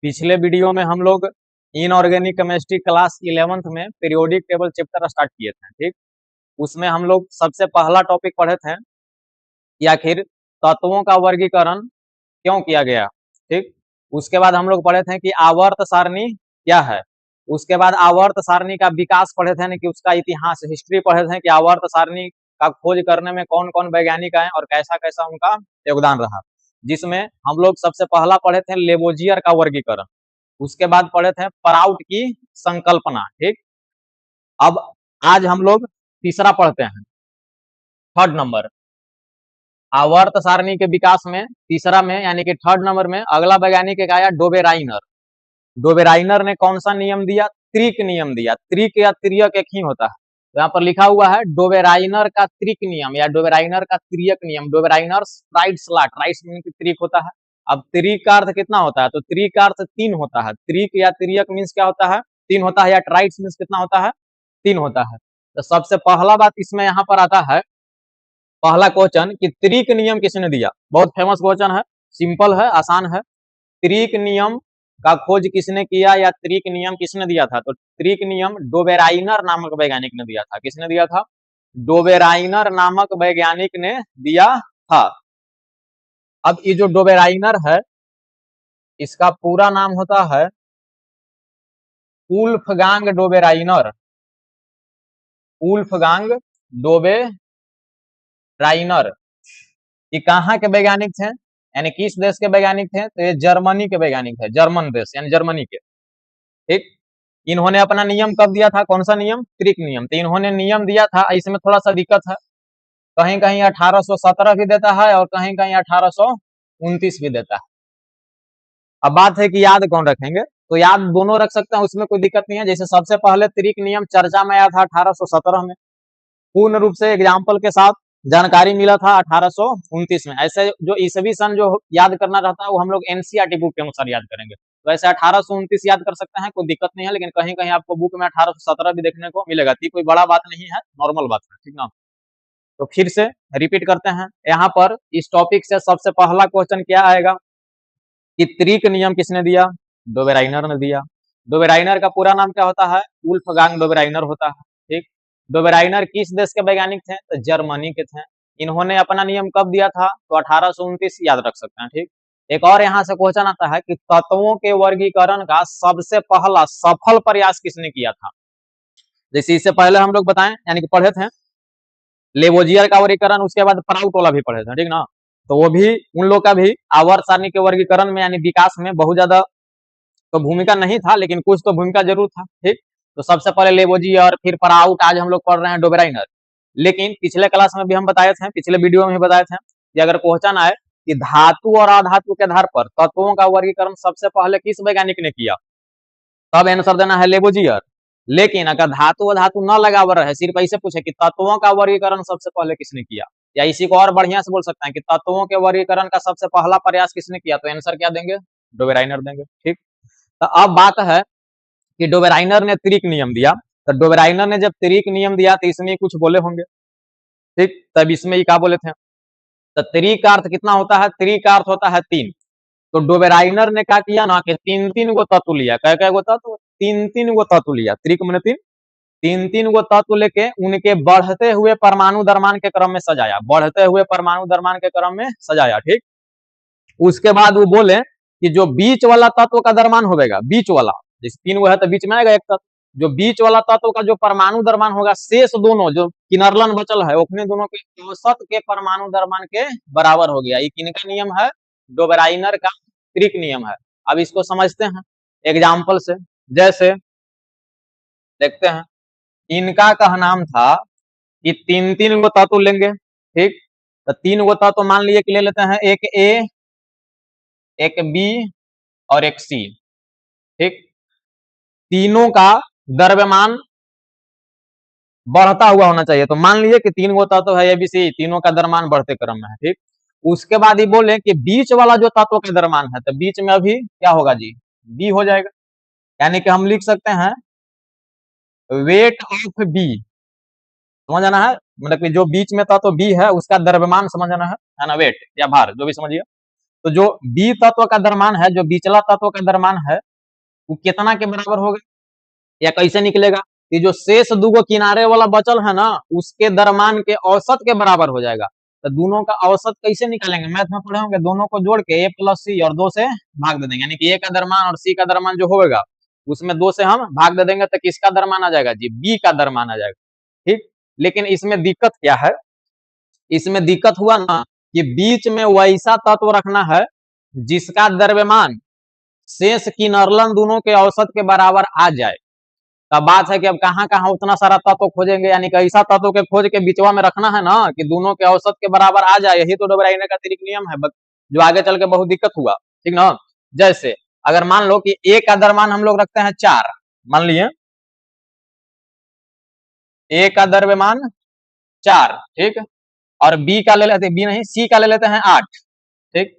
पिछले वीडियो में हम लोग इनऑर्गेनिक केमिस्ट्री क्लास 11th में पीरियोडिक टेबल चैप्टर स्टार्ट किए थे। ठीक, उसमें हम लोग सबसे पहला टॉपिक पढ़े थे कि आखिर तत्वों का वर्गीकरण क्यों किया गया। ठीक, उसके बाद हम लोग पढ़े थे कि आवर्त सारणी क्या है। उसके बाद आवर्त सारणी का विकास पढ़े थे, कि उसका इतिहास, हिस्ट्री पढ़े थे कि आवर्त सारणी का खोज करने में कौन कौन वैज्ञानिक आए और कैसा कैसा उनका योगदान रहा, जिसमें हम लोग सबसे पहला पढ़े थे लेवोजियर का वर्गीकरण। उसके बाद पढ़े थे पराउट की संकल्पना। ठीक, अब आज हम लोग तीसरा पढ़ते हैं, थर्ड नंबर आवर्त सारणी के विकास में। तीसरा में यानी कि थर्ड नंबर में अगला वैज्ञानिक एक आया डोबेराइनर। डोबेराइनर ने कौन सा नियम दिया? त्रिक नियम दिया। त्रिक या त्रियक एक ही होता है, तो यहाँ पर लिखा हुआ है डोबेराइनर का त्रिक नियम या डोबेराइनर का त्रियक नियम। डोबेराइनर ट्राइड्सलाट, ट्राइड्स मीन त्रिक होता है। अब त्रिक का अर्थ कितना होता है? तो त्रिक का अर्थ तीन होता है। त्रिक या त्रियक मीन्स क्या होता है? तीन होता है। या ट्राइड्स मीन्स कितना होता है? तीन होता है। तो सबसे पहला बात इसमें यहाँ पर आता है, पहला क्वेश्चन कि त्रिक नियम किसने दिया। बहुत फेमस क्वेश्चन है, सिंपल है, आसान है। त्रिक नियम का खोज किसने किया या त्रिक नियम किसने दिया था? तो त्रिक नियम डोबेराइनर नामक वैज्ञानिक ने दिया था। किसने दिया था? डोबेराइनर नामक वैज्ञानिक ने दिया था। अब ये जो डोबेराइनर है, इसका पूरा नाम होता है वुल्फगांग डोबेराइनर। वुल्फगांग डोबेराइनर। ये कहाँ के वैज्ञानिक थे, यानी किस देश के वैज्ञानिक थे? तो ये जर्मनी के वैज्ञानिक थे, जर्मन देश यानी जर्मनी के। ठीक, इन्होंने अपना नियम कब दिया था? कौन सा नियम? त्रिक नियम। तो इन्होंने नियम दिया था, इसमें थोड़ा सा दिक्कत है, कहीं कहीं 1817 भी देता है और कहीं कहीं 1829 भी देता है। अब बात है कि याद कौन रखेंगे, तो याद दोनों रख सकते हैं, उसमें कोई दिक्कत नहीं है। जैसे सबसे पहले त्रिक नियम चर्चा में आया था 1817 में, पूर्ण रूप से एग्जाम्पल के साथ जानकारी मिला था 1829 में। ऐसे जो ईसवी सन जो याद करना रहता है वो हम लोग एनसीईआरटी बुक के अनुसार याद करेंगे। तो ऐसे 1829 याद कर सकते हैं, कोई दिक्कत नहीं है। लेकिन कहीं कहीं आपको बुक में 1817 भी देखने को मिलेगा, तो कोई बड़ा बात नहीं है, नॉर्मल बात है। ठीक ना, तो फिर से रिपीट करते हैं। यहाँ पर इस टॉपिक से सबसे पहला क्वेश्चन क्या आएगा कि त्रिक नियम किसने दिया? डोबेराइनर ने दिया। डोबेराइनर का पूरा नाम क्या होता है? वुल्फगांग डोबेराइनर होता है। ठीक, डोबेराइनर किस देश के वैज्ञानिक थे? तो जर्मनी के थे। इन्होंने अपना नियम कब दिया था? तो 1829 याद रख सकते हैं। ठीक, एक और यहाँ से क्वेश्चन आता है कि तत्वों के वर्गीकरण का सबसे पहला सफल प्रयास किसने किया था? जैसे इससे पहले हम लोग बताएं, यानी कि पढ़े थे लेवोजियर का वर्गीकरण, उसके बाद पराउट वाला भी पढ़े थे। ठीक ना, तो वो भी उन लोग का भी आवर्त सारणी के वर्गीकरण में यानी विकास में बहुत ज्यादा तो भूमिका नहीं था, लेकिन कुछ तो भूमिका जरूर था। ठीक, तो सबसे पहले लेवोजियर, फिर पराउट, आज हम लोग पढ़ रहे हैं डोबेराइनर। लेकिन पिछले क्लास में भी हम बताए थे, पिछले वीडियो में भी बताए थे कि अगर क्वेश्चन आए कि धातु और अधातु के आधार पर तत्वों का वर्गीकरण सबसे पहले किस वैज्ञानिक ने किया, तब आंसर देना है लेवोजियर। लेकिन अगर धातु और धातु न लगा हुआ रहे, सिर्फ ऐसे पूछे कि तत्वों का वर्गीकरण सबसे पहले किसने किया, या इसी को और बढ़िया से बोल सकते हैं कि तत्वों के वर्गीकरण का सबसे पहला प्रयास किसने किया, तो आंसर क्या देंगे? डोबेराइनर देंगे। ठीक, तो अब बात है कि डोबेराइनर ने त्रिक नियम दिया। तो डोबेराइनर ने जब त्रिक नियम दिया तो इसमें कुछ बोले होंगे। ठीक, तब इसमें ही क्या बोले थे? तो त्रिक का अर्थ कितना होता है? त्रिक का अर्थ होता है तीन। तो डोबेराइनर ने क्या किया ना कि तीन तीन गो तत्व लिया। कै कै गो तत्व? तीन तीन गो तत्व लिया। त्रिक मैंने तीन, तीन तीन गो तत्व लेके उनके बढ़ते हुए परमाणु द्रव्यमान के क्रम में सजाया, बढ़ते हुए परमाणु द्रव्यमान के क्रम में सजाया। ठीक, उसके बाद वो बोले कि जो बीच वाला तत्व का द्रव्यमान होगा, बीच वाला, जैसे तीन गो है तो बीच में आएगा एक तत्व, जो बीच वाला तत्व का जो परमाणु द्रव्यमान होगा, शेष दोनों जो किनरलन बचल है उतने दोनों के औसत के परमाणु द्रव्यमान के बराबर हो गया। ये किनका नियम है? डोबेराइनर का त्रिक नियम है। अब इसको समझते हैं एग्जाम्पल से। जैसे देखते हैं, इनका कहनाम था कि तीन तीन गो तत्व लेंगे। ठीक, तो तीन गो तत्व मान लिए कि ले लेते हैं, एक ए, एक बी और एक सी। ठीक, तीनों का द्रव्यमान बढ़ता हुआ होना चाहिए। तो मान लीजिए कि तीन गो तत्व है एबीसी, तीनों का द्रव्यमान बढ़ते क्रम में है। ठीक, उसके बाद ये बोले कि बीच वाला जो तत्व का द्रव्यमान है, तो बीच में अभी क्या होगा जी? बी हो जाएगा। यानी कि हम लिख सकते हैं वेट ऑफ बी। समझ आना है, मतलब कि जो बीच में तत्व बी है उसका द्रव्यमान समझ आना है ना, वेट या भार जो भी समझिए। तो जो बी तत्व का द्रव्यमान है, जो बीचला तत्व का द्रव्यमान है, वो कितना के बराबर होगा या कैसे निकलेगा? ये जो शेष दूगो किनारे वाला बचल है ना, उसके द्रव्यमान के औसत के बराबर हो जाएगा। तो दोनों का औसत कैसे निकालेंगे? मैथ में पढ़े होंगे, दोनों को जोड़ के a प्लस सी और 2 से भाग दे देंगे, यानी कि a का द्रव्यमान और c का द्रव्यमान जो होगा उसमें 2 से हम भाग दे देंगे, तो किसका द्रव्यमान आ जाएगा जी? b का द्रव्यमान आ जाएगा। ठीक, लेकिन इसमें दिक्कत क्या है? इसमें दिक्कत हुआ ना कि बीच में वैसा तत्व रखना है जिसका द्रव्यमान शेष किनरलन दोनों के औसत के बराबर आ जाए। तब बात है कि अब कहाँ कहाँ उतना सारा तत्व खोजेंगे, यानी कि ऐसा तत्व के खोज के बीचवा में रखना है ना कि दोनों के औसत के बराबर आ जाए। यही तो डोबराइने का अतिरिक्त नियम है, जो आगे चल के बहुत दिक्कत हुआ। ठीक ना? जैसे अगर मान लो कि ए का द्रव्यमान हम लोग रखते हैं 4, मान लिए ए का द्रव्यमान 4, ठीक, और बी का ले लेते, बी नहीं सी का ले लेते हैं 8। ठीक,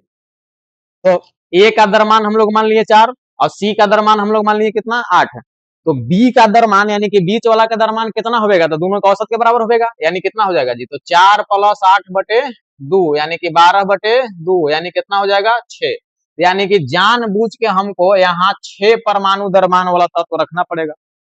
तो ए का द्रव्यमान हम लोग मान लिए 4 और सी का द्रव्यमान हम लोग मान लिए कितना? 8। तो बी का द्रव्यमान यानी कि बीच वाला का द्रव्यमान कितना होगा? तो दोनों का औसत के बराबर होगा, यानी कितना हो जाएगा जी? तो 4 प्लस 8/2 यानी कि 12/2 यानी कितना हो जाएगा? 6। यानी कि जानबूझ के हमको यहाँ 6 परमाणु द्रव्यमान वाला तत्व रखना पड़ेगा,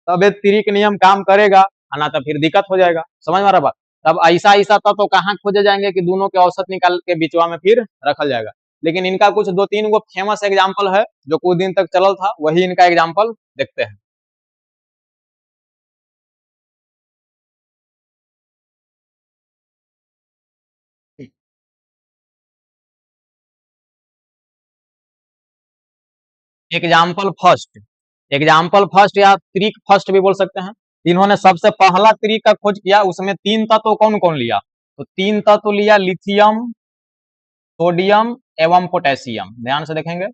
तब तिरिक नियम काम करेगा, ना तो फिर दिक्कत हो जाएगा। समझ में आ रहा बात? तब ऐसा ऐसा तत्व कहाँ खोजे जाएंगे कि दोनों के औसत निकाल के बीचवा में फिर रखल जाएगा। लेकिन इनका कुछ 2-3 गो फेमस एग्जाम्पल है जो कुछ दिन तक चलल था, वही इनका एग्जाम्पल देखते हैं। एग्जाम्पल फर्स्ट या त्रिक फर्स्ट भी बोल सकते हैं। इन्होंने सबसे पहला त्रिक का खोज किया, उसमें 3 तत्व कौन कौन लिया? तो 3 तत्व लिया, लिथियम, सोडियम एवं पोटेशियम। ध्यान से देखेंगे,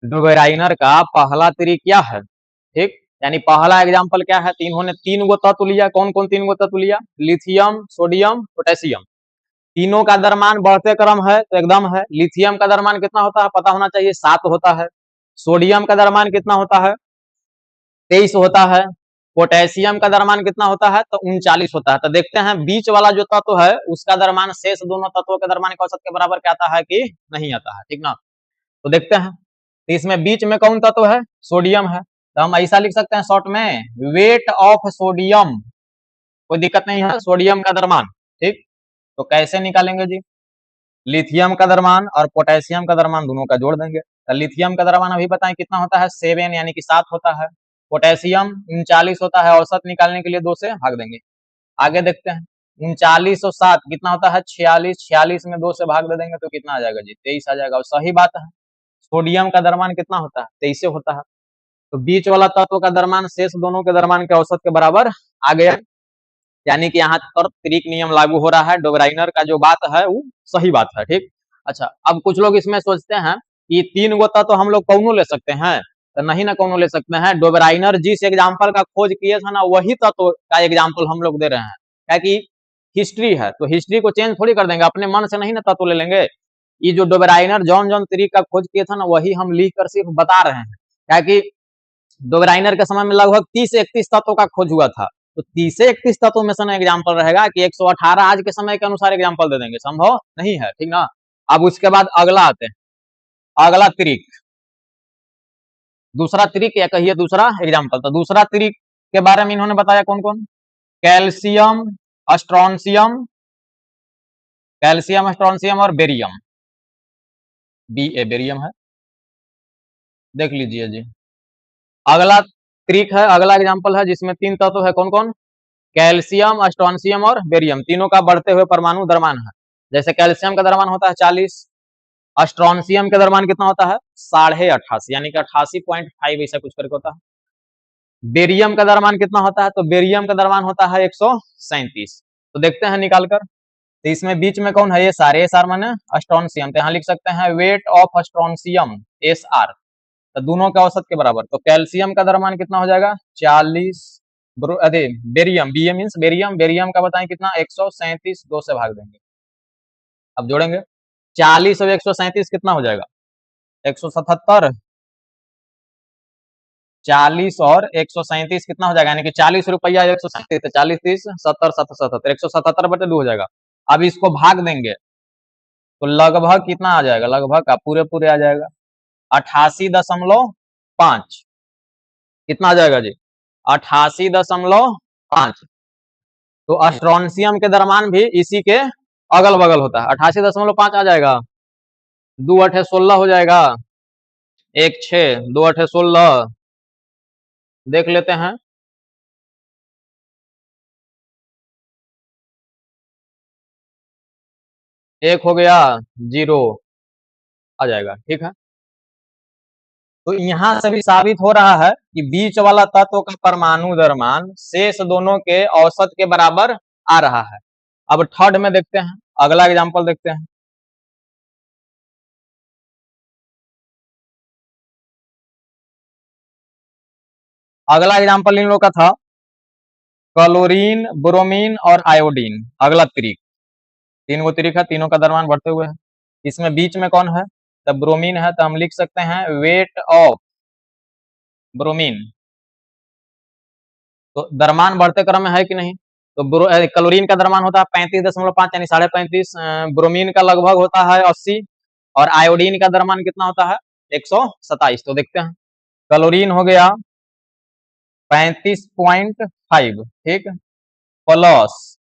डोबेराइनर का पहला त्रिक क्या है? ठीक, यानी पहला एग्जाम्पल क्या है? इन्होंने 3 गो तत्व लिया। कौन कौन 3 गो तत्व लिया? Lithium, sodium, potassium. तीनों का द्रव्यमान बढ़ते क्रम है तो एकदम है। लिथियम का द्रव्यमान कितना होता है पता होना चाहिए? 7 होता है। सोडियम का द्रव्यमान कितना होता है? 23 होता है। पोटेशियम का द्रव्यमान कितना होता है? तो 39 होता है। तो देखते हैं बीच वाला जो तत्व है उसका द्रव्यमान शेष दोनों तत्वों के द्रव्यमान के औसत के बराबर क्या आता है कि नहीं आता है। ठीक ना? तो देखते हैं, तो इसमें बीच में कौन तत्व है? सोडियम है। तो हम ऐसा लिख सकते हैं शॉर्ट में, वेट ऑफ सोडियम। कोई दिक्कत नहीं है, सोडियम का द्रव्यमान। ठीक, तो कैसे निकालेंगे जी? लिथियम का द्रव्यमान और पोटेशियम का द्रव्यमान दोनों का जोड़ देंगे। तो लिथियम का द्रव्यमान अभी बताएं कितना होता है? 7 यानी कि 7 होता है। पोटेशियम 39 होता है। औसत निकालने के लिए 2 से भाग देंगे। आगे देखते हैं, 39 और 7 कितना होता है? 46। 46 में 2 से भाग दे देंगे तो कितना आ जाएगा जी? 23 आ जाएगा। और सही बात है, सोडियम का द्रव्यमान कितना होता है? 23 होता है। तो बीच वाला तत्व का द्रव्यमान शेष दोनों के द्रव्यमान के औसत के बराबर आ गया, यानी कि यहाँ पर त्रिक नियम लागू हो रहा है। डोबराइनर का जो बात है वो सही बात है। ठीक, अच्छा, अब कुछ लोग इसमें सोचते हैं कि 3 गो तत्व हम लोग कौनो ले सकते हैं, तो नहीं ना कौनो ले सकते हैं। डोबराइनर जिस एग्जाम्पल का खोज किए थे ना, वही तत्व का एग्जाम्पल हम लोग दे रहे हैं। क्या कि हिस्ट्री है तो हिस्ट्री को चेंज थोड़ी कर देंगे, अपने मन से नहीं ना तत्व ले लेंगे। ये जो डोबराइनर जॉन जॉन त्रिक का खोज किए थे ना, वही हम लिख कर सिर्फ बता रहे हैं। क्या कि डोबराइनर के समय में लगभग 30-31 तत्वों का खोज हुआ था। तो 30-31 तत्वों में से ना एग्जाम्पल रहेगा कि 118 आज के समय के अनुसार एग्जाम्पल दे देंगे, संभव नहीं है। ठीक ना? अब उसके बाद अगला आते हैं, अगला त्रिक, दूसरा त्रिक या कहिए दूसरा एग्जाम्पल। तो दूसरा त्रिक के बारे में इन्होंने बताया कौन कौन? कैल्शियम, स्ट्रोंशियम, कैल्शियम, स्ट्रोंशियम और बेरियम। बेरियम है, देख लीजिए जी। अगला त्रिक है, अगला एग्जाम्पल है जिसमें 3 तत्व है। कौन कौन? कैल्शियम, स्ट्रोंशियम और बेरियम। तीनों का बढ़ते हुए परमाणु द्रव्यमान है। जैसे कैल्शियम का द्रव्यमान होता है 40, स्ट्रोंशियम का द्रव्यमान कितना होता है? 88.5 यानी कि 88.5 ऐसा कुछ करके होता है। बेरियम का द्रव्यमान कितना होता है? तो बेरियम का द्रव्यमान होता है 137। तो देखते हैं निकाल कर, तो इसमें बीच में कौन है? ये सारे सार माने स्ट्रोंशियम। तो यहाँ लिख सकते हैं वेट ऑफ स्ट्रोंशियम SR, तो दोनों के औसत के बराबर। तो कैल्शियम का द्रव्यमान कितना हो जाएगा? 40। अरे barium, BA means barium, barium का बताएं कितना? 137। 2 से भाग देंगे, अब जोड़ेंगे। 40 और 137 कितना हो जाएगा? 177। 40 और 137 कितना हो जाएगा? यानी कि 40 रुपया 137, 40 30 70 77, 177/2 हो जाएगा। अब इसको भाग देंगे तो लगभग कितना आ जाएगा, लगभग का पूरे पूरे आ जाएगा 88.5। कितना आ जाएगा जी, 88.5। तो स्ट्रोंशियम के द्रव्यमान भी इसी के अगल बगल होता है, 88.5 आ जाएगा। 2 8 16 हो जाएगा, 1 6 2 8 16 देख लेते हैं। एक हो गया, 0 आ जाएगा, ठीक है। तो यहाँ से भी साबित हो रहा है कि बीच वाला तत्व का परमाणु द्रव्यमान शेष दोनों के औसत के बराबर आ रहा है। अब थर्ड में देखते हैं, अगला एग्जांपल देखते हैं। अगला एग्जांपल इन लोगों का था क्लोरीन, ब्रोमीन और आयोडीन। अगला त्रिक, 3 गो त्रिक है, तीनों का द्रव्यमान बढ़ते हुए है। इसमें बीच में कौन है, तब ब्रोमीन है, तो हम लिख सकते हैं वेट ऑफ ब्रोमीन। तो द्रव्यमान बढ़ते क्रम में है कि नहीं, तो क्लोरीन का द्रव्यमान होता है 35.5 यानी 35.5, ब्रोमीन का लगभग होता है 80 और आयोडीन का द्रव्यमान कितना होता है 127। तो देखते हैं, क्लोरीन हो गया 35.5, ठीक, प्लस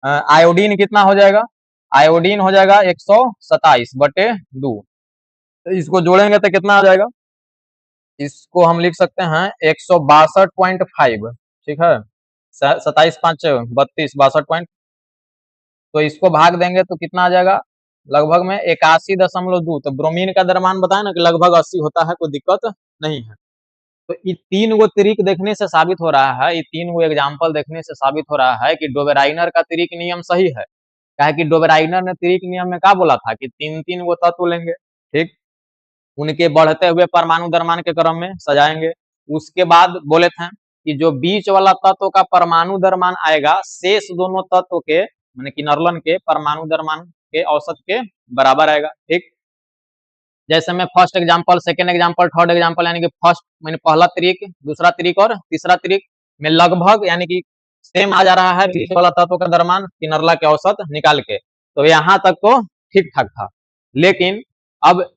आयोडीन कितना हो जाएगा, आयोडीन हो जाएगा 127/2। तो इसको जोड़ेंगे तो कितना आ जाएगा, इसको हम लिख सकते हैं 162.5, ठीक है। 27 5 32, 62 तो इसको भाग देंगे तो कितना आ जाएगा, लगभग में 81.2। तो ब्रोमीन का द्रव्यमान बताया ना कि लगभग 80 होता है, कोई दिक्कत नहीं है। तो ये 3 गो त्रिक देखने से साबित हो रहा है, ये 3 गो एग्जाम्पल देखने से साबित हो रहा है कि डोबेराइनर का त्रिक नियम सही है। क्या है कि डोबेराइनर ने त्रिक नियम में क्या बोला था कि 3-3 गो तत्व लेंगे, ठीक, उनके बढ़ते हुए परमाणु द्रव्यमान के क्रम में सजाएंगे। उसके बाद बोले थे कि जो बीच वाला तत्व का परमाणु द्रव्यमान आएगा शेष दोनों तत्व के माने कि नर्लन के परमाणु द्रव्यमान के औसत के बराबर आएगा, ठीक। जैसे मैं first example, second example, third example यानी कि फर्स्ट मैंने पहला त्रिक, दूसरा त्रिक और तीसरा त्रिक में लगभग यानी कि सेम आ जा रहा है बीच वाला तत्व का द्रव्यमान किनरला के औसत निकाल के, तो यहाँ तक तो ठीक ठाक था। लेकिन अब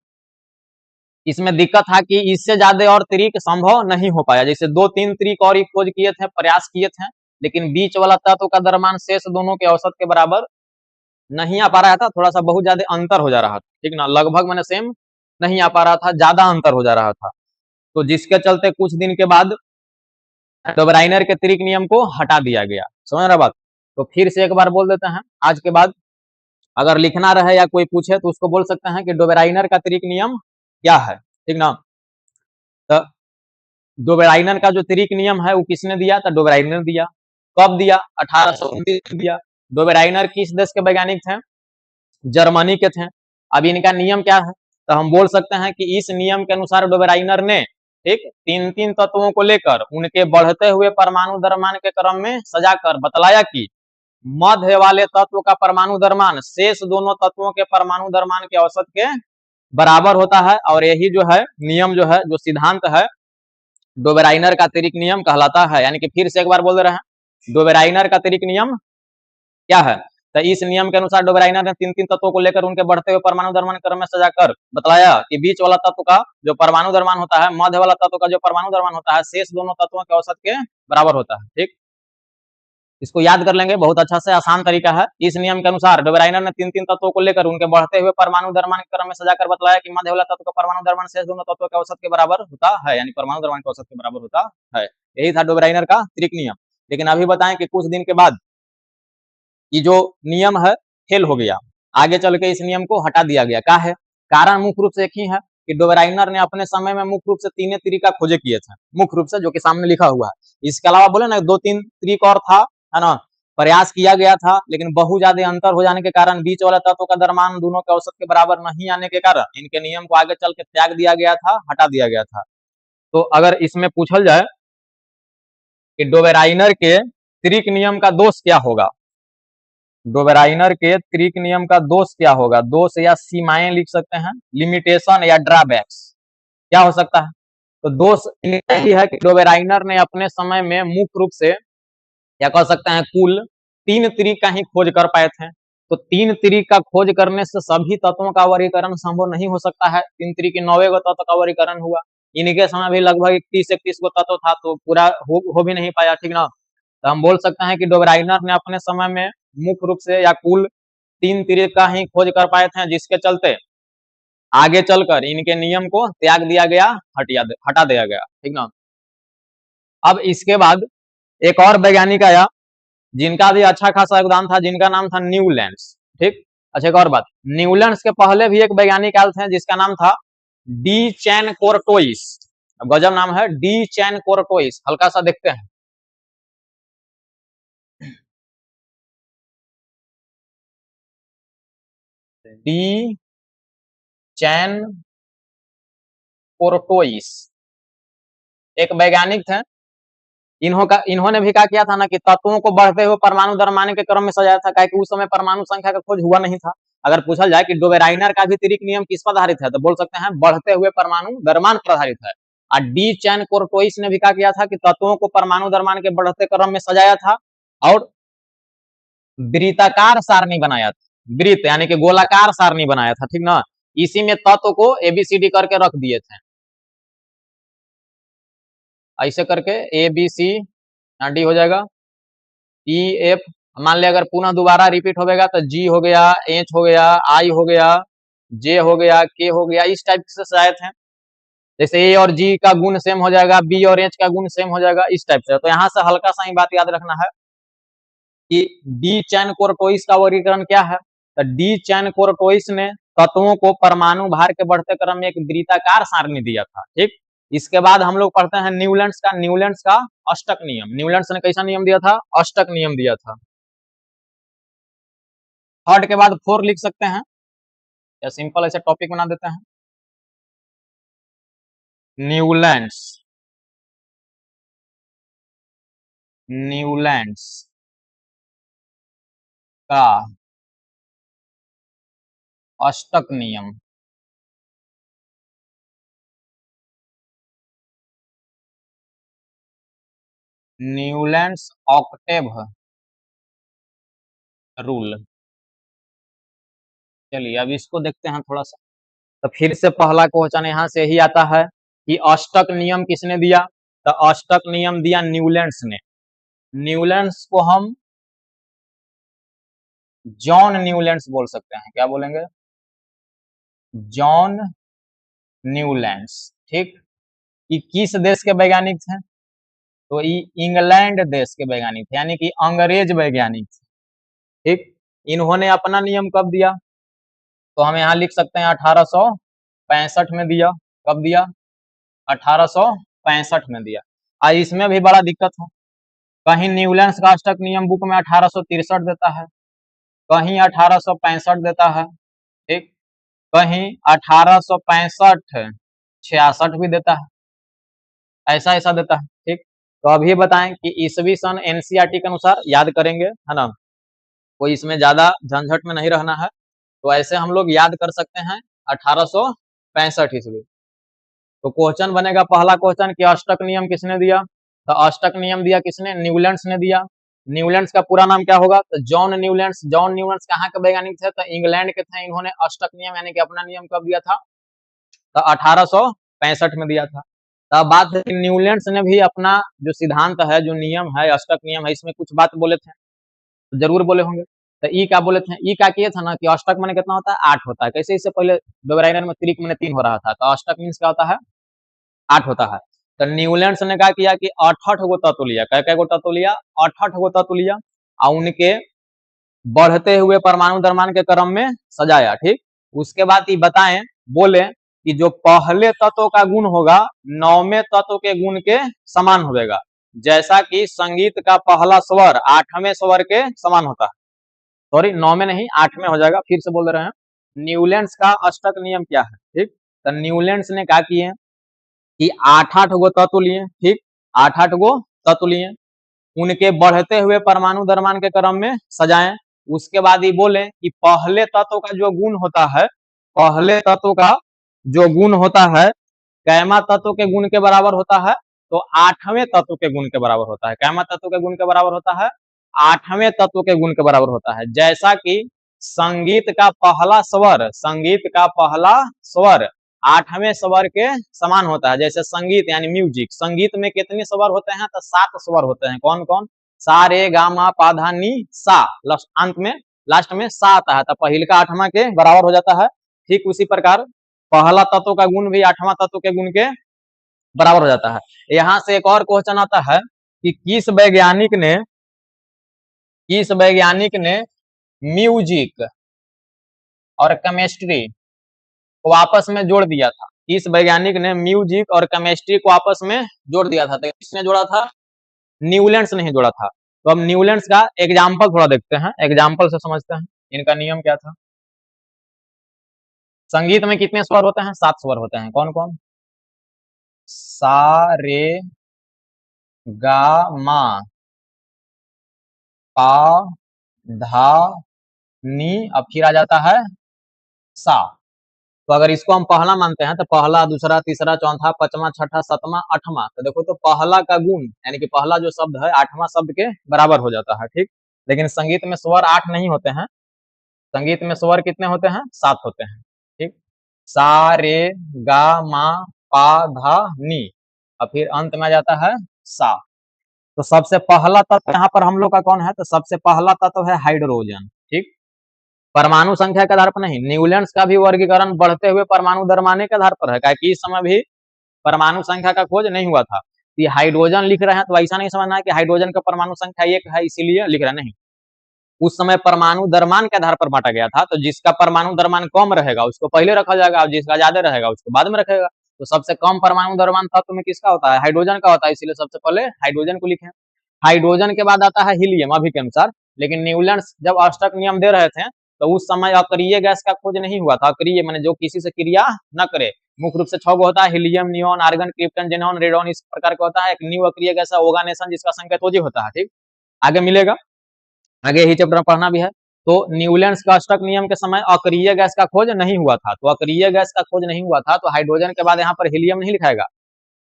इसमें दिक्कत था कि इससे ज्यादा और त्रिक संभव नहीं हो पाया। जैसे 2-3 त्रिक और खोज किए थे, प्रयास किए थे, लेकिन बीच वाला तत्व का द्रव्यमान शेष दोनों के औसत के बराबर नहीं आ पा रहा था, थोड़ा सा बहुत ज्यादा अंतर हो जा रहा था, ठीक ना, लगभग मैंने सेम नहीं आ पा रहा था, ज्यादा अंतर हो जा रहा था। तो जिसके चलते कुछ दिन के बाद डोबराइनर के त्रिक नियम को हटा दिया गया। समझ रहे बात। तो फिर से एक बार बोल देते हैं, आज के बाद अगर लिखना रहे या कोई पूछे तो उसको बोल सकते हैं कि डोबराइनर का त्रिक नियम क्या है, ठीक ना। तो डोबराइनर का जो त्रिक नियम है वो किसने दिया, तो डोबराइनर दिया। कब दिया, 1829 में दिया। डोबराइनर किस देश के वैज्ञानिक थे, जर्मनी के थे। अब इनका नियम क्या है, तो हम बोल सकते हैं कि इस नियम के अनुसार डोबराइनर ने, ठीक, 3-3 तत्वों को लेकर उनके बढ़ते हुए परमाणु द्रव्यमान के क्रम में सजाकर बतलाया कि मध्य वाले तत्व का परमाणु द्रव्यमान शेष दोनों तत्वों के परमाणु द्रव्यमान के औसत के बराबर होता है। और यही जो है नियम जो है, जो सिद्धांत है, डोबराइनर का त्रिक नियम कहलाता है। यानी कि फिर से एक बार बोल दे रहे हैं, डोबराइनर का त्रिक नियम क्या है, तो इस नियम के अनुसार डोबराइनर ने 3-3 तत्वों को लेकर उनके बढ़ते हुए परमाणु द्रव्यमान क्रम में सजाकर बतलाया कि बीच वाला तत्व का जो परमाणु द्रव्यमान होता है, मध्य वाला तत्व का जो परमाणु द्रव्यमान होता है, शेष दोनों तत्वों के औसत के बराबर होता है, ठीक। इसको याद कर लेंगे, बहुत अच्छा से आसान तरीका है। इस नियम के अनुसार डोबराइनर ने 3-3 तत्वों को लेकर उनके बढ़ते हुए परमाणु द्रव्यमान के क्रम में सजाकर बतलाया कि मध्य वाला तत्व का परमाणु द्रव्यमान शेष दोनों तत्वों के औसत के बराबर होता है, यानी परमाणु द्रव्यमान के औसत के बराबर होता है। यही था डोबराइनर का त्रिक नियम। लेकिन अभी बताएं कि कुछ दिन के बाद ये जो नियम है फेल हो गया, आगे चल के इस नियम को हटा दिया गया। क्या है कारण, मुख्य रूप से एक ही है कि डोबराइनर ने अपने समय में मुख्य रूप से 3 तरीका खोजे किए थे, मुख्य रूप से जो कि सामने लिखा हुआ है। इसके अलावा बोले ना 2-3 तरीक और था, है ना, प्रयास किया गया था, लेकिन बहुत ज्यादा अंतर हो जाने के कारण बीच वाला तत्व का द्रव्यमान दोनों के औसत के बराबर नहीं आने के कारण इनके नियम को आगे चल के त्याग दिया गया था, हटा दिया गया था। तो अगर इसमें पूछल जाए कि डोबराइनर के त्रिक नियम का दोष क्या होगा, डोबराइनर के त्रिक नियम का दोष क्या होगा, दोष या सीमाएं लिख सकते हैं, लिमिटेशन या ड्रॉबैक्स क्या हो सकता है। तो दोष यही है कि डोबराइनर ने अपने समय में मुख्य रूप से या कह सकते हैं कुल 3 त्रिक का ही खोज कर पाए थे। तो 3 त्रिक का खोज करने से सभी तत्वों का वर्गीकरण संभव नहीं हो सकता है। 3 त्रिक की 9 गो तत्व का वर्गीकरण हुआ। इनके समय भी लगभग 31 गो तत्व था, तो पूरा हो भी नहीं पाया, ठीक ना। तो हम बोल सकते हैं कि डोबराइनर ने अपने समय में मुख्य रूप से या कुल 3 त्रिक का ही खोज कर पाए थे, जिसके चलते आगे चलकर इनके नियम को त्याग दिया गया, हटा दिया गया, ठीक ना। अब इसके बाद एक और वैज्ञानिक आया जिनका भी अच्छा खासा योगदान था, जिनका नाम था न्यूलैंड्स, ठीक। अच्छा, एक और बात, न्यूलैंड्स के पहले भी एक वैज्ञानिक आए थे जिसका नाम था डी चैन कोर्टोइस। गजब नाम है, डी चैन कोर्टोइस। हल्का सा देखते हैं। डी चैन कोर्टोइस एक वैज्ञानिक थे। इन्होंने भी क्या किया था ना कि तत्वों को बढ़ते हुए परमाणु द्रव्यमान के क्रम में सजाया था, क्या कि उस समय परमाणु संख्या का खोज हुआ नहीं था। अगर पूछा जाए कि डोबेराइनर का भी त्रिक नियम किस पर आधारित है, तो बोल सकते हैं बढ़ते हुए परमाणु द्रव्यमान पर आधारित है। और डी चैन कोर्टोइस ने भी क्या किया था कि तत्वों को परमाणु द्रव्यमान के बढ़ते क्रम में सजाया था और वृत्ताकार सारणी बनाया था। वृत्त यानी कि गोलाकार सारणी बनाया था, ठीक ना। इसी में तत्व को एबीसीडी करके रख दिए थे, ऐसे करके ए बी सी डी हो जाएगा, ई एफ। मान लिया अगर पुनः दोबारा रिपीट होगा तो जी हो गया, एच हो गया, आई हो गया, जे हो गया, के हो गया, इस टाइप से शायद है। जैसे ए और जी का गुण सेम हो जाएगा, बी और एच का गुण सेम हो जाएगा, इस टाइप से। तो यहाँ से हल्का सा ही बात याद रखना है कि डी चैन कोर्टोइस का वर्गीकरण क्या है। तो डी चैन कोर्टोइस ने तत्वों को परमाणु भार के बढ़ते क्रम में एक वृत्ताकार सारणी दिया था, ठीक। इसके बाद हम लोग पढ़ते हैं न्यूलैंड्स का अष्टक नियम। न्यूलैंड्स ने कैसा नियम दिया था? अष्टक नियम दिया था। थर्ड के बाद 4 लिख सकते हैं या सिंपल ऐसे टॉपिक बना देते हैं। न्यूलैंड्स का अष्टक नियम। Newlands Octave rule. चलिए अब इसको देखते हैं थोड़ा सा। तो फिर से पहला क्वेश्चन यहाँ से ही आता है कि अष्टक नियम किसने दिया? तो अष्टक नियम दिया न्यूलैंड्स ने। न्यूलैंड्स को हम जॉन न्यूलैंड्स बोल सकते हैं। क्या बोलेंगे? जॉन न्यूलैंड्स, ठीक। ये किस देश के वैज्ञानिक थे? तो ये इंग्लैंड देश के वैज्ञानिक थे, यानी कि अंग्रेज वैज्ञानिक थे, ठीक। इन्होंने अपना नियम कब दिया? तो हम यहाँ लिख सकते हैं 1865 में दिया। कब दिया? 1865 में दिया। इसमें भी बड़ा दिक्कत है, कहीं न्यूलैंड्स का अष्टक नियम बुक में 1863 देता है, कहीं 1865 देता है, ठीक। कहीं 1865 66 भी देता है, ऐसा ऐसा देता है, ठीक। तो अभी बताएं कि ईसवी सन एनसीईआरटी के अनुसार याद करेंगे, है ना, कोई इसमें ज्यादा झंझट में नहीं रहना है। तो ऐसे हम लोग याद कर सकते हैं 1865 ईस्वी। तो क्वेश्चन बनेगा, पहला क्वेश्चन कि अष्टक नियम किसने दिया? तो अष्टक नियम दिया किसने? न्यूलैंड्स ने दिया। न्यूलैंड्स का पूरा नाम क्या होगा? तो जॉन न्यूलैंड्स। जॉन न्यूलैंड्स कहाँ के वैज्ञानिक थे? तो इंग्लैंड के थे। इन्होंने अष्टक नियम यानी कि अपना नियम कब दिया था? तो 1865 में दिया था। तो बात है कि न्यूलैंड्स ने भी अपना जो सिद्धांत है, जो नियम है, अष्टक नियम है, इसमें कुछ बात बोले थे, तो जरूर बोले होंगे। तो ई क्या बोले थे? ई क्या किए था ना कि अष्टक माने कितना होता है? 8 होता है। कैसे? इससे पहले डोबराइनर में त्रिक माने 3 हो रहा था, तो अष्टक मीन्स क्या होता है? 8 होता है। तो न्यूलैंड्स ने क्या किया कि 8 गो तत्व लिया। कै गो तत्व लिया? 8 गो तत्व लिया और उनके बढ़ते हुए परमाणु द्रव्यमान के क्रम में सजाया, ठीक। उसके बाद ये बताएं, बोले कि जो पहले तत्व का गुण होगा 9वें तत्व के गुण के समान होगा, जैसा कि संगीत का पहला स्वर 8वें स्वर के समान होता है। सॉरी, 9 में नहीं, 8 में हो जाएगा, फिर से बोल रहे हैं। न्यूलैंड्स का अष्टक नियम क्या है, ठीक। तो न्यूलैंड्स ने क्या किए कि 8 गो तत्व लिए, ठीक। 8 गो तत्व लिए, उनके बढ़ते हुए परमाणु द्रव्यमान के क्रम में सजाएं। उसके बाद ये बोले कि पहले तत्व का जो गुण होता है, पहले तत्व का जो गुण होता है कैमा तत्व के गुण के बराबर होता है, तो 8वें तत्व के गुण के बराबर होता है। कैमा तत्व के गुण के बराबर होता है 8वें तत्व के गुण के बराबर होता है। जैसा कि संगीत का पहला स्वर 8वें स्वर के समान होता है। जैसे संगीत यानी म्यूजिक, संगीत में कितने स्वर होते हैं? तो 7 स्वर होते हैं। कौन कौन? सा रे गा मा पा धा नी सा, अंत में लास्ट में सा आता है, तो पहले का 8वां के बराबर हो जाता है। ठीक उसी प्रकार पहला तत्व का गुण भी 8वां तत्व के गुण के बराबर हो जाता है। यहाँ से एक और क्वेश्चन आता है कि किस वैज्ञानिक ने म्यूजिक और केमिस्ट्री को आपस में जोड़ दिया था? किस वैज्ञानिक ने म्यूजिक और केमिस्ट्री को आपस में जोड़ दिया था? तो किसने जोड़ा था? न्यूलैंड्स ने जोड़ा था। तो अब न्यूलैंड्स का एग्जाम्पल थोड़ा देखते हैं, एग्जाम्पल से समझते हैं इनका नियम क्या था। संगीत में कितने स्वर होते हैं? 7 स्वर होते हैं। कौन कौन? सा रे गा मा पा धा नी, अब फिर आ जाता है सा। तो अगर इसको हम पहला मानते हैं तो पहला, दूसरा, तीसरा, चौथा, पांचवा, छठा, सातवां, आठवां, तो देखो तो पहला का गुण यानी कि पहला जो शब्द है 8वां शब्द के बराबर हो जाता है। ठीक, लेकिन संगीत में स्वर 8 नहीं होते हैं। संगीत में स्वर कितने होते हैं? 7 होते हैं। ठीक, सा रे गा मा पा धा नी, और फिर अंत में आ जाता है सा। तो सबसे पहला तत्व यहाँ पर हम लोग का कौन है? तो सबसे पहला तत्व है हाइड्रोजन। ठीक, परमाणु संख्या के आधार पर नहीं, न्यूलैंड्स का भी वर्गीकरण बढ़ते हुए परमाणु दरमाने के आधार पर है, क्योंकि इस समय भी परमाणु संख्या का खोज नहीं हुआ था। ये हाइड्रोजन लिख रहे हैं तो ऐसा नहीं समझना है कि हाइड्रोजन का परमाणु संख्या 1 है इसीलिए लिख रहे नहीं। उस समय परमाणु द्रव्यमान के आधार पर बांटा गया था, तो जिसका परमाणु द्रव्यमान कम रहेगा उसको पहले रखा जाएगा और जिसका ज्यादा रहेगा उसको बाद में रखेगा। तो सबसे कम परमाणु द्रव्यमान तत्व में किसका होता है? हाइड्रोजन का होता है, इसीलिए सबसे पहले हाइड्रोजन को लिखे। हाइड्रोजन के बाद आता है हीलियम अभी के अनुसार, लेकिन न्यूलैंड्स जब अष्टक नियम दे रहे थे तो उस समय अक्रिय गैस का खोज नहीं हुआ था। अक्रिय माने जो किसी से क्रिया न करे, मुख्य रूप से 6 होता है, helium, neon, argon, krypton, xenon, radon, इस प्रकार का होता है। एक न्यू अक्रिय गैस है ओगानेशन, जिसका संकेत ओजी होता है। ठीक, आगे मिलेगा, आगे ही चैप्टर में पढ़ना भी है। तो न्यूलैंड्स का अष्टक नियम के समय अक्रिय गैस का खोज नहीं हुआ था, तो अक्रिय गैस का खोज नहीं हुआ था तो हाइड्रोजन के बाद यहाँ पर हीलियम नहीं लिखाएगा,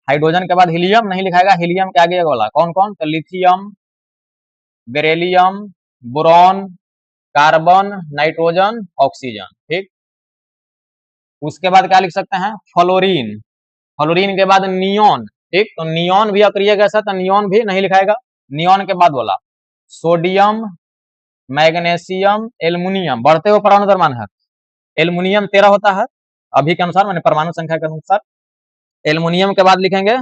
हाइड्रोजन के बाद हीलियम नहीं लिखाएगा। हीलियम के आगे वाला कौन कौन? तो lithium, beryllium, boron, carbon, nitrogen, oxygen. ठीक, उसके बाद क्या लिख सकते हैं? फ्लोरीन, फ्लोरीन के बाद नियोन। ठीक, तो नियोन भी अक्रिय गैस है तो नियोन भी नहीं लिखाएगा। नियोन के बाद वाला सोडियम, मैग्नीशियम, एल्युमिनियम, बढ़ते हुए परमाणु द्रव्यमान है। एल्युमिनियम 13 होता है अभी के अनुसार, माने परमाणु संख्या के अनुसार। एल्युमिनियम के बाद लिखेंगे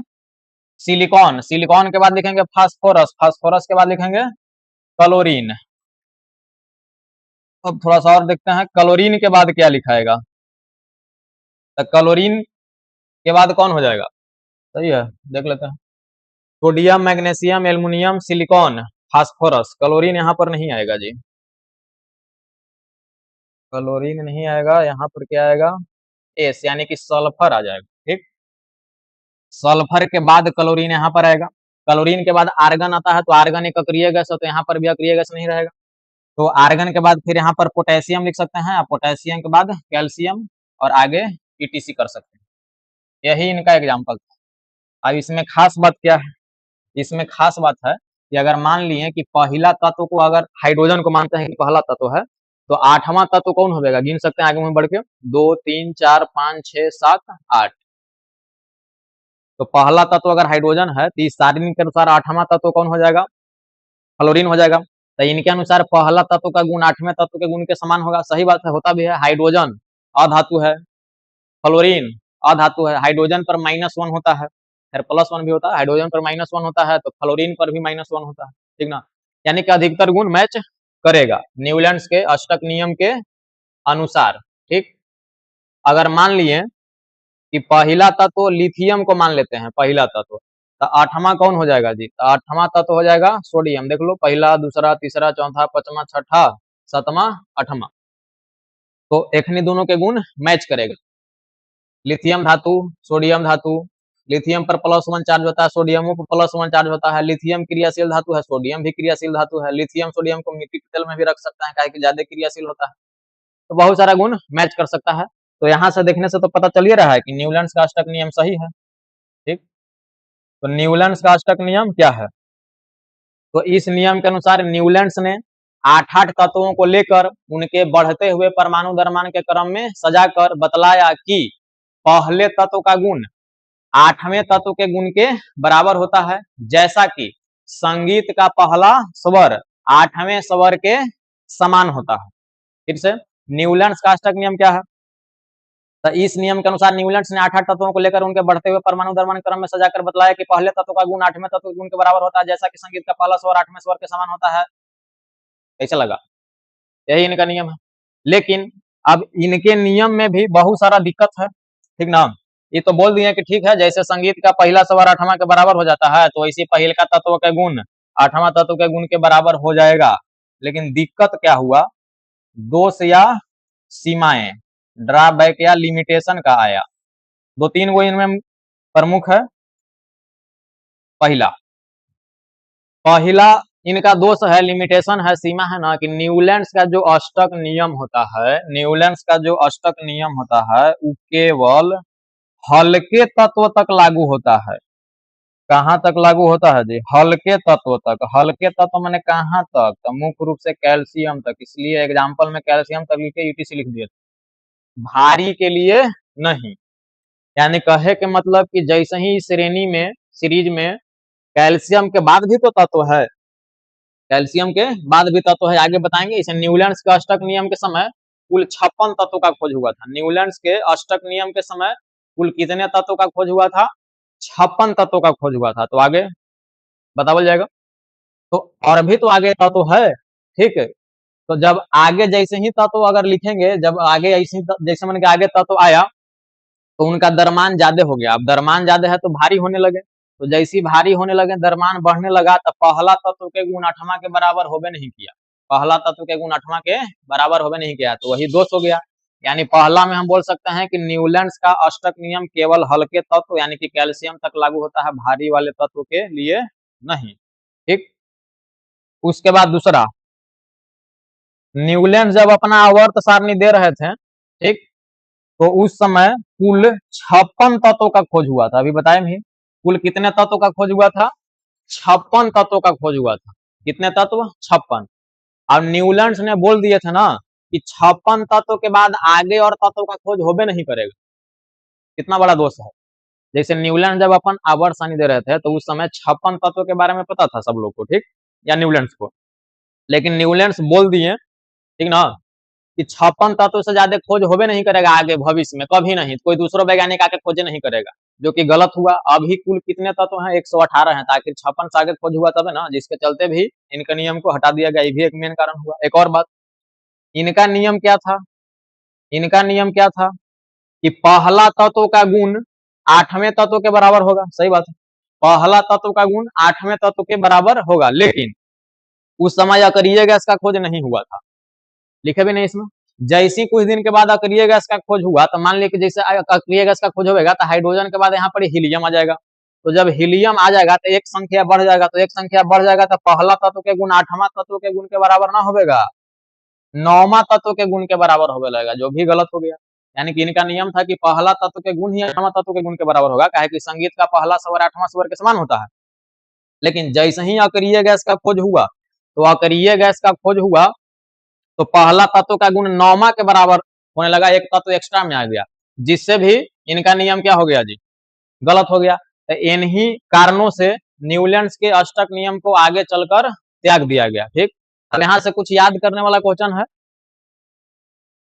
सिलिकॉन, सिलिकॉन के बाद लिखेंगे फास्फोरस, फास्फोरस के बाद लिखेंगे क्लोरीन। अब थोड़ा सा और देखते हैं क्लोरीन के बाद क्या लिखाएगा। तो क्लोरीन के बाद कौन हो जाएगा? सही है, देख लेते हैं। Sodium, magnesium, aluminium, silicon, phosphorus, chlorine यहाँ पर नहीं आएगा जी, क्लोरीन नहीं आएगा। यहाँ पर क्या आएगा? एस, यानी कि सल्फर आ जाएगा। ठीक, सल्फर के बाद क्लोरीन यहाँ पर आएगा। क्लोरीन के बाद आर्गन आता है, तो आर्गन एक अक्रिय गैस है तो यहाँ पर भी अक्रिय गैस नहीं रहेगा। तो आर्गन के बाद फिर यहाँ पर पोटेशियम लिख सकते हैं, पोटेशियम के बाद कैल्शियम और आगे ईटीसी कर सकते हैं। यही इनका एग्जाम्पल था। अब इसमें खास बात क्या है? इसमें खास बात है कि अगर मान लिए कि पहला तत्व को, अगर हाइड्रोजन को मानते हैं कि पहला तत्व है, तो 8वां तत्व कौन होगा? गिन सकते हैं आगे में बढ़ के, 2 3 4 5 6 7 8। तो पहला तत्व अगर हाइड्रोजन है तो इस सारणी के अनुसार 8वां तत्व कौन हो जाएगा? फ्लोरीन हो जाएगा। तो इनके अनुसार पहला तत्व का गुण 8वें तत्व के गुण के समान होगा। सही बात है, होता भी है। हाइड्रोजन अधातु है, फ्लोरीन अधातु है। हाइड्रोजन पर -1 होता है, फिर +1 भी होता है। हाइड्रोजन पर -1 होता है तो फ्लोरीन पर भी -1 होता है। ठीक ना, यानी कि अधिकतर गुण मैच करेगा न्यूलैंड्स के अष्टक नियम के अनुसार। ठीक, अगर मान लिए कि पहला तत्व लिथियम को मान लेते हैं पहला तत्व, तो 8वां कौन हो जाएगा जी? तो 8वां तत्व हो जाएगा सोडियम। देख लो, पहला, दूसरा, तीसरा, चौथा, पांचवा, छठा, सातवां, आठवां, तो एखनी दोनों के गुण मैच करेगा। लिथियम धातु, सोडियम धातु, लिथियम पर +1 चार्ज होता है, सोडियम पर +1 चार्ज होता है। लिथियम क्रियाशील धातु है, सोडियम भी क्रियाशील धातु है। लिथियम सोडियम को मिट्टी के तेल में भी रख सकते हैं, काहे कि ज्यादा क्रियाशील होता है। तो बहुत सारा गुण मैच कर सकता है। तो यहाँ से देखने से तो पता चल ही रहा है कि न्यूलैंड्स का अष्टक नियम सही है। ठीक, तो न्यूलैंड्स का अष्टक नियम क्या है? तो इस नियम के अनुसार न्यूलैंड्स ने 8 तत्वों को लेकर उनके बढ़ते हुए परमाणु द्रव्यमान के क्रम में सजाकर बतलाया कि पहले तत्व का गुण 8वें तत्व के गुण के बराबर होता है, जैसा कि संगीत का पहला स्वर 8वें स्वर के समान होता है। फिर से न्यूलैंड्स का अष्टक नियम क्या है? तो इस नियम के अनुसार न्यूलैंड्स ने 8 तत्वों को लेकर उनके बढ़ते हुए परमाणु द्रव्यमान क्रम में सजाकर बतलाया कि पहले तत्व का गुण 8वें तत्व के गुण के बराबर होता है, जैसा कि संगीत का पहला स्वर 8वें स्वर के समान होता है। कैसा लगा? यही इनका नियम है। लेकिन अब इनके नियम में भी बहुत सारा दिक्कत है, ठीक ना। ये तो बोल दिए कि ठीक है, जैसे संगीत का पहला स्वर 8वां के बराबर हो जाता है, तो इसी पहले का तत्व के गुण 8वां तत्व के गुण के बराबर हो जाएगा। लेकिन दिक्कत क्या हुआ? दोष या सीमाएं, ड्रॉबैक या लिमिटेशन का आया। 2-3 वो इनमें प्रमुख है। पहला इनका दोष है, लिमिटेशन है, सीमा है ना, कि न्यूलैंड्स का जो अष्टक नियम होता है, न्यूलैंड्स का जो अष्टक नियम होता है वो केवल हल्के तत्व तक लागू होता है। कहां तक लागू होता है जी? हल्के तत्व तक। हल्के तत्व माने कहां तक? तो मुख्य रूप से कैल्शियम तक। इसलिए एग्जाम्पल में कैल्शियम तक लिख के यूटीसी लिख दिए, भारी के लिए नहीं। यानी कहे के मतलब कि जैसे ही श्रेणी में सीरीज में कैल्शियम के बाद भी तो तत्व है, कैल्शियम के बाद भी तत्व है, आगे बताएंगे। इसे न्यूलैंड्स के अष्टक नियम के समय कुल 56 तत्व का खोज हुआ था। न्यूलैंड्स के अष्टक नियम के समय कुल कितने तत्व का खोज हुआ था? 56 तत्व का खोज हुआ था। तो आगे बतावल जाएगा। तो और भी तो आगे तत्व है, ठीक है। तो जब आगे जैसे ही तत्व अगर लिखेंगे, जब आगे ऐसे जैसे मन के आगे तत्व आया तो उनका द्रव्यमान ज्यादा हो गया। अब द्रव्यमान ज्यादा है तो भारी होने लगे, तो जैसे ही भारी होने लगे, द्रव्यमान बढ़ने लगा, तो पहला तत्व के गुण 8वां के बराबर होबे नहीं किया। पहला तत्व के गुण 8वां के बराबर होबे नहीं किया, तो वही दोष हो गया। यानी पहला में हम बोल सकते हैं कि न्यूलैंड्स का अष्टक नियम केवल हल्के तत्व यानी कि कैल्शियम तक लागू होता है, भारी वाले तत्व के लिए नहीं, ठीक। उसके बाद दूसरा, न्यूलैंड जब अपना आवर्त सारणी दे रहे थे, ठीक, तो उस समय कुल 56 तत्वों का खोज हुआ था। अभी बताए भी कुल कितने तत्वों का खोज हुआ था? 56 तत्वों का खोज हुआ था। कितने तत्व? 56। अब न्यूलैंड ने बोल दिए थे ना कि 56 तत्व के बाद आगे और तत्वों का खोज होबे नहीं करेगा। कितना बड़ा दोष है। जैसे न्यूलैंड जब अपन आवर्त सारणी दे रहे थे तो उस समय 56 तत्वों के बारे में पता था सब लोग को, ठीक, या न्यूलैंड को। लेकिन न्यूलैंड बोल दिए, ठीक ना, कि 56 तत्व से ज्यादा खोज होबे नहीं करेगा आगे भविष्य में, कभी नहीं। कोई दूसरा वैज्ञानिक आके खोजे नहीं करेगा, जो कि गलत हुआ। अभी कुल कितने तत्व हैं? 118 हैं। ताकि 56 से आगे खोज हुआ तब है ना, जिसके चलते भी इनके नियम को हटा दिया गया। ये भी एक मेन कारण हुआ। एक और बात, इनका नियम क्या था? इनका नियम क्या था कि पहला तत्व का गुण 8वें तत्व के बराबर होगा। सही बात है, पहला तत्व का गुण 8वें तत्व के बराबर होगा। लेकिन उस समय अकरिय गैस का खोज नहीं हुआ था, लिखे भी नहीं इसमें। जैसे कुछ दिन के बाद अक्रिय गैस का खोज हुआ, तो मान लीजिए जैसे अक्रिय गैस का खोज होगा तो हाइड्रोजन के बाद यहाँ पर हीलियम आ जाएगा। तो जब हीलियम आ जाएगा तो एक संख्या बढ़ जाएगा, तो एक संख्या बढ़ जाएगा तो पहला तत्व के गुण 8वां तत्व के गुण के बराबर ना होगा, 9वां तत्व के गुण के बराबर होने लगेगा, जो भी गलत हो गया। यानी कि इनका नियम था कि पहला तत्व के गुण ही 8वां तत्व के गुण के बराबर होगा, काहे कि संगीत का पहला स्वर 8वां स्वर के समान होता है। लेकिन जैसे ही अक्रिय गैस का खोज हुआ, तो अक्रिय गैस का खोज हुआ तो पहला तत्व का गुण 9वां के बराबर होने लगा, एक तत्व एक्स्ट्रा में आ गया, जिससे भी इनका नियम क्या हो गया जी? गलत हो गया। तो इन्हीं कारणों से न्यूलैंड्स के अष्टक नियम को आगे चलकर त्याग दिया गया, ठीक। अब यहाँ से कुछ याद करने वाला क्वेश्चन है,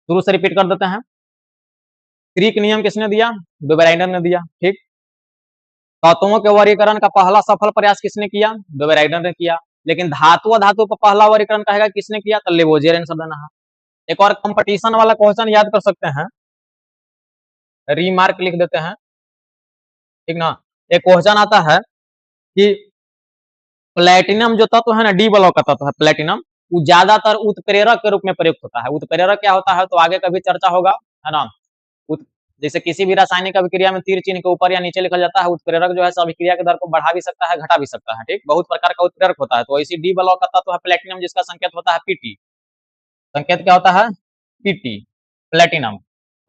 शुरू से रिपीट कर देते हैं। क्रीक नियम किसने दिया? डुबेराइडर ने दिया, ठीक। तत्वों के वर्गीकरण का पहला सफल प्रयास किसने किया? डुबेराइडर ने किया। लेकिन धातु धातु पर पहला वर्गीकरण कहेगा किसने किया? तो लेवोजियर आंसर देना है। एक और कंपटीशन वाला क्वेश्चन याद कर सकते हैं, रीमार्क लिख देते हैं, ठीक ना। एक क्वेश्चन आता है कि प्लेटिनम जो तत्व है ना, डी ब्लॉक का तत्व है प्लेटिनम, वो ज्यादातर उत्प्रेरक के रूप में प्रयुक्त होता है। उत्प्रेरक क्या होता है तो आगे कभी चर्चा होगा, है ना। जैसे किसी भी रासायनिक अभिक्रिया में तीर चिन्ह के ऊपर या नीचे लिखा जाता है, उत्प्रेरक जो है अभिक्रिया के दर को बढ़ा भी सकता है, घटा भी सकता है, ठीक। बहुत प्रकार का उत्प्रेरक होता है। तो इसी डी ब्लॉक का तत्व है प्लेटिनम, जिसका संकेत होता है पीटी। संकेत क्या होता है? PT, platinum.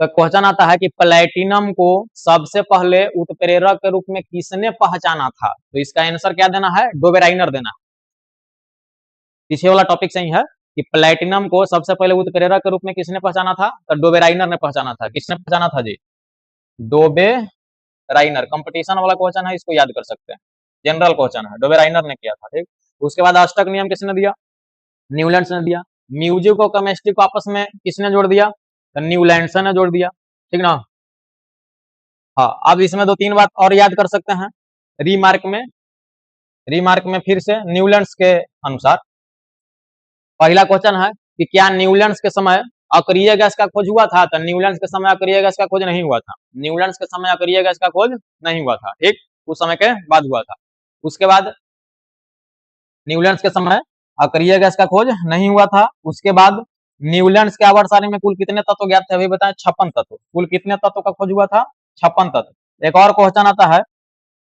तो क्वेश्चन आता है कि प्लेटिनम को सबसे पहले उत्प्रेरक के रूप में किसने पहचाना था? तो इसका आंसर क्या देना है? डोबेराइनर देना। पीछे वाला टॉपिक सही है कि प्लेटिनम को सबसे पहले उत्प्रेरक के रूप में किसने पहचाना था? तो डोबेराइनर ने पहचाना था। किसने पहचाना था जी? डोबेराइनर। कंपटीशन वाला क्वेश्चन है, इसको याद कर सकते हैं, जनरल क्वेश्चन है, डोबेराइनर ने किया था। ठीक, उसके बाद अष्टक नियम किसने दिया? न्यूलैंड्स ने दिया। म्यूजिक और केमिस्ट्री को आपस में किसने जोड़ दिया? तो न्यूलैंड्स ने जोड़ दिया। ठीक ना? हाँ, अब इसमें दो तीन बात और याद कर सकते हैं। रिमार्क में फिर से न्यूलैंड्स के अनुसार पहला क्वेश्चन है कि क्या न्यूलैंड्स के समय अक्रिय गैस का खोज हुआ था? तो न्यूलैंड्स के समय अक्रिय गैस का खोज नहीं हुआ था। न्यूलैंड्स के समय अक्रिय गैस का खोज नहीं हुआ था। ठीक, उस समय के बाद हुआ था। उसके बाद न्यूलैंड्स के समय अक्रिय गैस का खोज नहीं हुआ था। उसके बाद न्यूलैंड्स के आवर्त सारणी में कुल कितने तत्व ज्ञात थे? अभी बताएं, 56 तत्व। कुल कितने तत्व का खोज हुआ था? 56 तत्व। एक और क्वेश्चन आता है,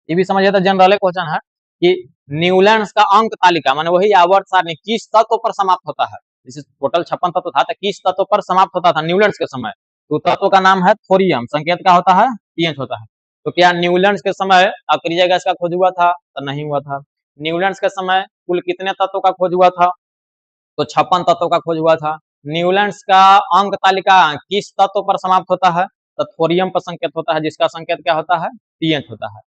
ये भी समझिए, तो जनरल क्वेश्चन है कि न्यूलैंड्स का अंक तालिका माने वही आवर्त सारणी किस तत्व पर समाप्त होता है? जैसे टोटल 56 तत्व था, तो किस तत्व पर समाप्त होता था न्यूलैंड्स के समय? तो तत्व का नाम है थोरियम। संकेत क्या होता है? TH होता है। तो क्या न्यूलैंड्स के समय अक्रिय गैस का खोज हुआ था? तो नहीं हुआ था। न्यूलैंड्स के समय कुल कितने तत्वों का खोज हुआ था? तो 56 तत्वों का खोज हुआ था। न्यूलैंड्स का अंक तालिका किस तत्व पर समाप्त होता है? तो थोरियम पर संकेत होता है, जिसका संकेत क्या होता है? TH होता है।